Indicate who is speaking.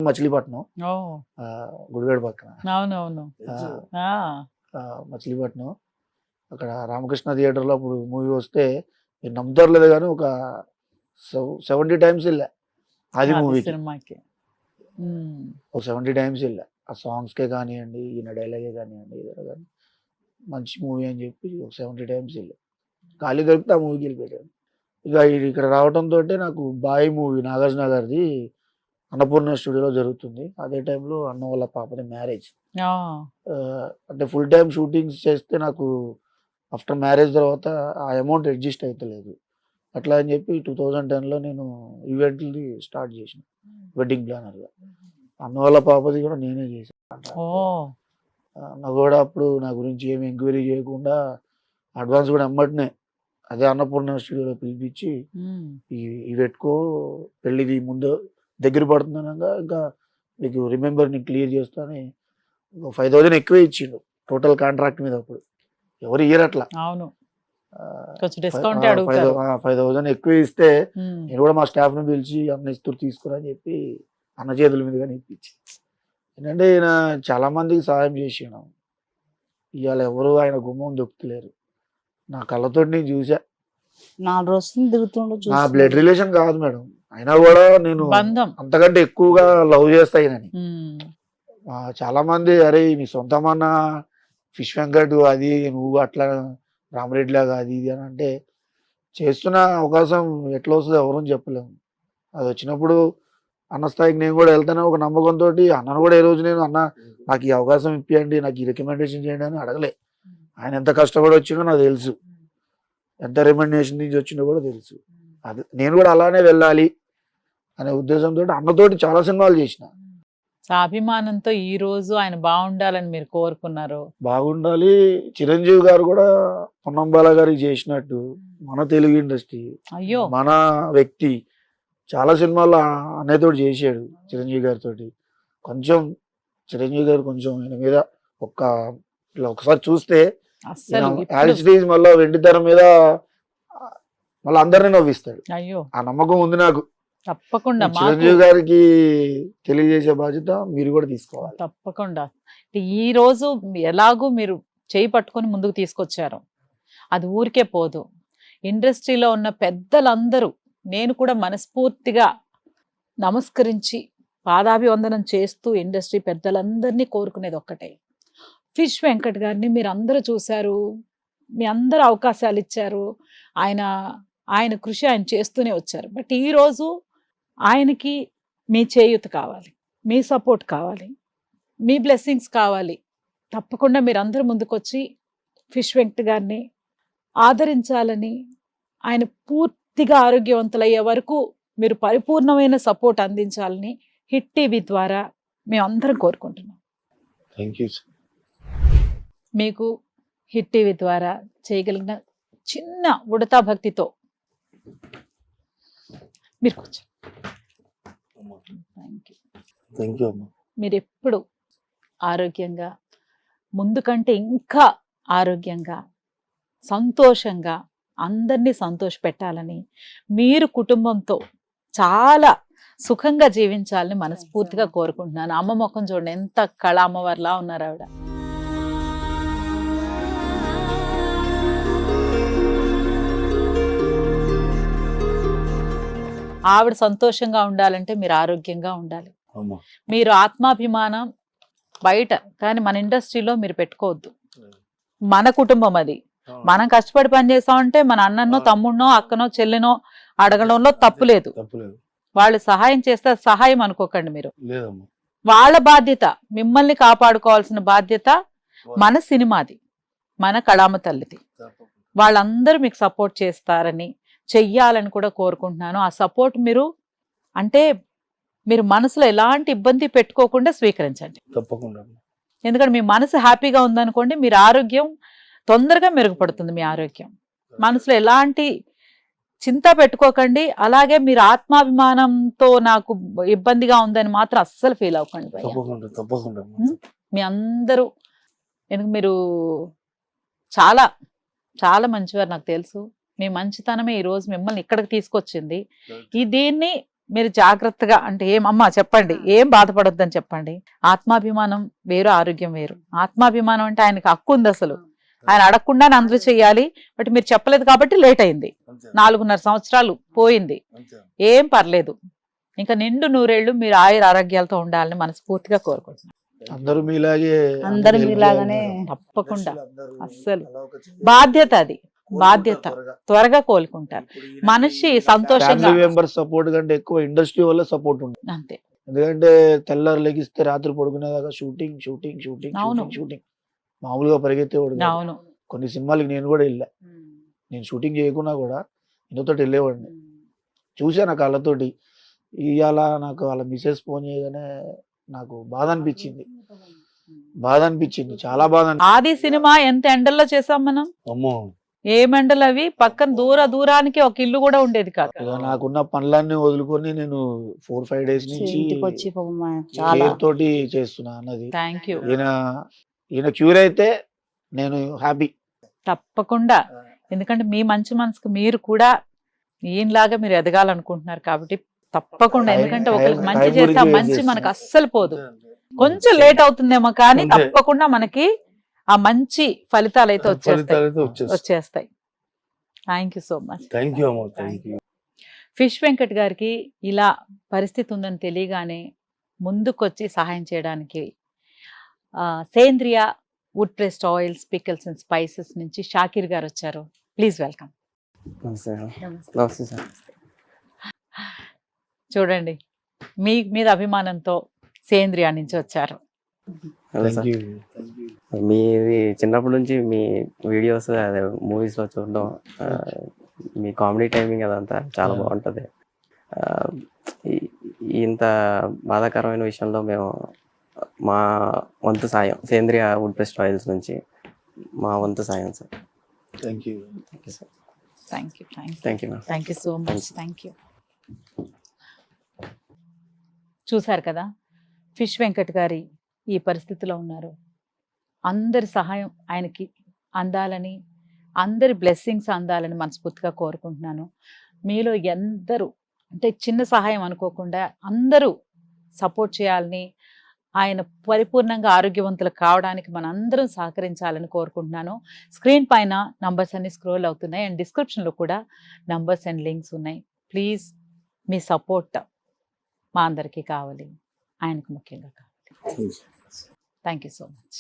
Speaker 1: మచిలీపట్నం, గుడివాడ పక్కన
Speaker 2: అవునవును.
Speaker 1: మచిలీపట్నం. అక్కడ రామకృష్ణ థియేటర్లో అప్పుడు మూవీ వస్తే మీరు నమ్ముతారు లేదు కానీ ఒక 70 టైమ్స్ వెళ్ళా అది మూవీకి.
Speaker 2: సినిమాకి
Speaker 1: ఒక 70 టైమ్స్ వెళ్ళా. ఆ సాంగ్స్కే కానివ్వండి, ఈయన డైలాగే కానివ్వండి, ఏదైనా కానీ మంచి మూవీ అని చెప్పి ఒక 70 టైమ్స్ వెళ్ళా. ఖాళీ దొరికితే ఆ మూవీకి వెళ్ళిపోయాను. ఇక ఇక్కడ రావడంతో నాకు బాయ్ మూవీ నాగార్జున గారిది అన్నపూర్ణ స్టూడియోలో జరుగుతుంది. అదే టైంలో అన్న వాళ్ళ పాపది మ్యారేజ్. అంటే ఫుల్ టైం షూటింగ్స్ చేస్తే నాకు ఆఫ్టర్ మ్యారేజ్ తర్వాత ఆ అమౌంట్ అడ్జస్ట్ అవుతలేదు. అట్లా అని చెప్పి 2010లో నేను ఈవెంట్ది స్టార్ట్ చేసిన వెడ్డింగ్ ప్లానర్గా. అన్న వాళ్ళ పాపది కూడా నేనే చేశాను. నాకు కూడా అప్పుడు నా గురించి ఏమి ఎంక్వైరీ చేయకుండా అడ్వాన్స్ కూడా అమ్మటనే అదే అన్నపూర్ణ స్టూడియోలో పిలిపించి ఈ పెట్టుకో, పెళ్ళిది ముందు దగ్గర పడుతుందనగా ఇంకా మీకు రిమెంబర్ నేను క్లియర్ చేస్తానని 5,000 ఎక్కువే ఇచ్చిండు టోటల్ కాంట్రాక్ట్ మీద. అప్పుడు ఎవరు ఇయ్యరు అట్లా. 5,000 ఎక్కువ ఇస్తే నేను కూడా మా స్టాఫ్ ని పిలిచి అన్న ఇస్తూ తీసుకురా అని చెప్పి అన్న చేతుల మీదుగా ఇప్పించి. ఏంటంటే ఈయన చాలా మందికి సహాయం చేసాను. ఇవాళ ఎవరు ఆయన గుమ్మం దొక్కుతలేరు. నా కళ్ళతో నేను చూసా.
Speaker 3: 4 రోజులు తిరుగుతుండో
Speaker 1: నా బ్లడ్ రిలేషన్ కాదు మేడం, అయినా కూడా నేను అంతకంటే ఎక్కువగా లవ్ చేస్తా ఈయనని. చాలా మంది అరే నీ సొంతమన్న ఫిష్ వెంకట్ అది నువ్వు అట్లా రామరెడ్డి లాగా అది ఇది అని అంటే చేస్తున్న అవకాశం ఎట్లా వస్తుందో ఎవరూ చెప్పలేము. అది వచ్చినప్పుడు అన్న స్థాయికి నేను కూడా వెళ్తాను ఒక నమ్మకంతో. అన్నను కూడా ఏ రోజు నేను అన్న నాకు ఈ అవకాశం ఇప్పియండి, నాకు ఈ రికమెండేషన్ చేయండి అని అడగలే. ఆయన ఎంత కష్టపడి వచ్చిందో నాకు తెలుసు, ఎంత రికమెండేషన్ నుంచి వచ్చిందో కూడా తెలుసు. అది నేను కూడా అలానే వెళ్ళాలి అనే ఉద్దేశంతో అన్నతోటి చాలా సినిమాలు చేసిన.
Speaker 2: అభిమానంతో ఈ రోజు ఆయన బాగుండాలని మీరు కోరుకున్నారు.
Speaker 1: బాగుండాలి. చిరంజీవి గారు కూడా పొన్నంబాల గారికి చేసినట్టు మన తెలుగు ఇండస్ట్రీ మన వ్యక్తి చాలా సినిమాల్లో అన్నయ్యతోటి చేసాడు చిరంజీవి గారితో. కొంచెం చిరంజీవి గారు కొంచెం ఆయన మీద ఒకసారి చూస్తే యాక్చువల్లీ మళ్ళీ వెండితెర మీద మళ్ళీ అందరినీ నవ్విస్తాడు. ఆ నమ్మకం ఉంది నాకు.
Speaker 2: తప్పకుండా
Speaker 1: చిరంజీవి గారికి తెలియజేసే బాధ్యత మీరు కూడా తీసుకోవాలి.
Speaker 2: తప్పకుండా. ఈ రోజు ఎలాగూ మీరు చేయి పట్టుకొని ముందుకు తీసుకొచ్చారు, అది ఊరికే పోదు. ఇండస్ట్రీలో ఉన్న పెద్దలందరూ నేను కూడా మనస్ఫూర్తిగా నమస్కరించి పాదాభివందనం చేస్తూ ఇండస్ట్రీ పెద్దలందరినీ కోరుకునేది ఒక్కటే, ఫిష్ వెంకట్ గారిని మీరు అందరూ చూశారు, మీ అందరూ అవకాశాలు ఇచ్చారు, ఆయన కృషి ఆయన చేస్తూనే వచ్చారు. బట్ ఈరోజు ఆయనకి మీ చేయూత కావాలి, మీ సపోర్ట్ కావాలి, మీ బ్లెస్సింగ్స్ కావాలి. తప్పకుండా మీరు అందరూ ముందుకొచ్చి ఫిష్ వెంకట్ గారిని ఆదరించాలని, ఆయన పూర్తిగా ఆరోగ్యవంతులయ్యే వరకు మీరు పరిపూర్ణమైన సపోర్ట్ అందించాలని హిట్ టీవీ ద్వారా మేము అందరం కోరుకుంటున్నాం. మీకు హిట్ టీవీ ద్వారా చేయగలిగిన చిన్న ఉడతా భక్తితో మీరు కూర్చో. మీరు ఎప్పుడు ఆరోగ్యంగా, ముందు కంటే ఇంకా ఆరోగ్యంగా, సంతోషంగా అందరినీ సంతోషపెట్టాలని, మీరు కుటుంబంతో చాలా సుఖంగా జీవించాలని మనస్ఫూర్తిగా కోరుకుంటున్నాను. అమ్మ ముఖం చూడండి, ఎంత కళ అమ్మవారిలా ఉన్నారు ఆవిడ. ఆవిడ సంతోషంగా ఉండాలంటే మీరు ఆరోగ్యంగా ఉండాలి. మీరు ఆత్మాభిమానం బయట కానీ మన ఇండస్ట్రీలో మీరు పెట్టుకోవద్దు. మన కుటుంబం అది. మనం కష్టపడి పని చేసామంటే మన అన్ననో తమ్ముడినో అక్కనో చెల్లినో అడగడంలో తప్పు లేదు. వాళ్ళు సహాయం చేస్తే సహాయం అనుకోకండి మీరు. వాళ్ళ బాధ్యత, మిమ్మల్ని కాపాడుకోవాల్సిన బాధ్యత మన సినిమాది, మన కళామ తల్లిది. వాళ్ళందరూ మీకు సపోర్ట్ చేస్తారని, చెయ్యాలని కూడా కోరుకుంటున్నాను. ఆ సపోర్ట్ మీరు మనసులో ఎలాంటి ఇబ్బంది పెట్టుకోకుండా స్వీకరించండి.
Speaker 1: తప్పకుండా.
Speaker 2: ఎందుకంటే మీ మనసు హ్యాపీగా ఉందనుకోండి, మీరు ఆరోగ్యం తొందరగా మెరుగుపడుతుంది. మీ ఆరోగ్యం మనసులో ఎలాంటి చింత పెట్టుకోకండి. అలాగే మీరు ఆత్మాభిమానంతో నాకు ఇబ్బందిగా ఉందని మాత్రం అస్సలు ఫీల్ అవ్వకండి. మీ అందరూ, ఎందుకు మీరు చాలా చాలా మంచివారు నాకు తెలుసు. మీ మంచితనమే ఈరోజు మిమ్మల్ని ఇక్కడికి తీసుకొచ్చింది. దీన్ని మీరు జాగ్రత్తగా అంటే ఏమమ్మా చెప్పండి, ఏం బాధపడొద్దని చెప్పండి. ఆత్మాభిమానం వేరు, ఆరోగ్యం వేరు. ఆత్మాభిమానం అంటే ఆయనకు హక్కు ఉంది, అసలు ఆయన అడగకుండానే అందరూ చెయ్యాలి. బట్ మీరు చెప్పలేదు కాబట్టి లేట్ అయింది. 4.5 సంవత్సరాలు పోయింది, ఏం పర్లేదు. ఇంకా నిండు నూరేళ్లు మీరు ఆయుర ఆరోగ్యాలతో ఉండాలని మనస్ఫూర్తిగా కోరుకుంటున్నాను.
Speaker 1: అందరూ మీలాగే
Speaker 3: అందరూ మీలాగానే
Speaker 2: తప్పకుండా. అస్సలు బాధ్యత, అది బాధ్యత. త్వరగా కోలుకుంటారు. మనిషి సంతోషంగా
Speaker 1: ఫ్యామిలీ మెంబర్స్ సపోర్ట్ కంటే ఎక్కువ ఇండస్ట్రీ వల్ల సపోర్ట్ ఉంటుంది.
Speaker 2: అంతే.
Speaker 1: ఎందుకంటే తెల్లారు లెగిస్తే రాత్రి పడుకునేదాకా షూటింగ్ షూటింగ్ షూటింగ్
Speaker 2: అవును.
Speaker 1: షూటింగ్ షూటింగ్ మామూలుగా పరిగెత్తేవాడు కాదు.
Speaker 2: అవును.
Speaker 1: కొన్ని సినిమాలకి నేను కూడా వెళ్ళా. నేను షూటింగ్ చేయకున్నా కూడా ఇంతతోటి వెళ్ళేవాడిని. చూసాను ఆ కళ్ళతోటి. ఇవాళ నాకు వాళ్ళ మిసెస్ ఫోన్ చేయగానే నాకు బాధ అనిపించింది, చాలా బాధ అనిపించింది.
Speaker 2: ఆది సినిమా ఎంత ఎండల్లో చేసాం మనం.
Speaker 1: అమ్మో,
Speaker 2: ఏం ఎండలు అవి. పక్కన దూరానికి ఒక ఇల్లు కూడా ఉండేది కాదు.
Speaker 1: ఇక నాకున్న పనులన్నీ వదులుకొని నేను 4-5 డేస్ నుంచి
Speaker 3: ఇంటికి వచ్చి పాపం చాలా
Speaker 1: కేర్ తోటి చేస్తున్నా అన్నది.
Speaker 2: Thank you.
Speaker 1: ఈయన క్యూర్ అయితే నేను హ్యాపీ.
Speaker 2: తప్పకుండా. ఎందుకంటే మీ మంచి మనసుకు మీరు కూడా ఈయనలాగా మీరు ఎదగాలనుకుంటున్నారు కాబట్టి తప్పకుండా. ఎందుకంటే ఒకరికి మంచి చేస్తే ఆ మంచి మనకు అస్సలు పోదు. కొంచెం లేట్ అవుతుందేమో కానీ తప్పకుండా మనకి ఆ మంచి ఫలితాలు అయితే వచ్చేస్తాయి. Thank you so much. Fish Venkat గారికి ఇలా పరిస్థితి ఉందని తెలియగానే ముందుకొచ్చి సహాయం చేయడానికి సేంద్రియ would pressed oils, pickles and spices నుంచి షాకిర్ గారు వచ్చారు. Please welcome. చూడండి, మీ మీద అభిమానంతో సేంద్రియ నుంచి వచ్చారు.
Speaker 4: మీది చిన్నప్పటి నుంచి మీ వీడియోస్ అదే మూవీస్ లో చూడడం, మీ కామెడీ టైమింగ్ అదంతా చాలా బాగుంటది. ఇంత బాధాకరమైన విషయంలో మేము మా వంతు సాయం సేంద్రియ వుడ్ ప్రెస్డ్ ఆయిల్స్ నుంచి మా వంతు సాయం sir.
Speaker 1: Thank you
Speaker 4: sir.
Speaker 2: Thank you.
Speaker 4: Thank you
Speaker 2: so much. Thank you. చూసారు కదా, ఫిష్ వెంకట్ గారి ఈ పరిస్థితిలో ఉన్నారు. అందరి సహాయం ఆయనకి అందాలని, అందరి బ్లెస్సింగ్స్ అందాలని మనస్ఫూర్తిగా కోరుకుంటున్నాను. మీలో ఎందరూ అంటే చిన్న సహాయం అనుకోకుండా అందరూ సపోర్ట్ చేయాలని, ఆయన పరిపూర్ణంగా ఆరోగ్యవంతులు కావడానికి మనందరం సహకరించాలని కోరుకుంటున్నాను. స్క్రీన్ పైన నంబర్స్ అన్ని స్క్రోల్ అవుతున్నాయి అండ్ డిస్క్రిప్షన్లో కూడా నంబర్స్ అండ్ లింక్స్ ఉన్నాయి. ప్లీజ్ మీ సపోర్ట్ మా అందరికీ కావాలి, ఆయనకు ముఖ్యంగా కావాలి. Thank you so much.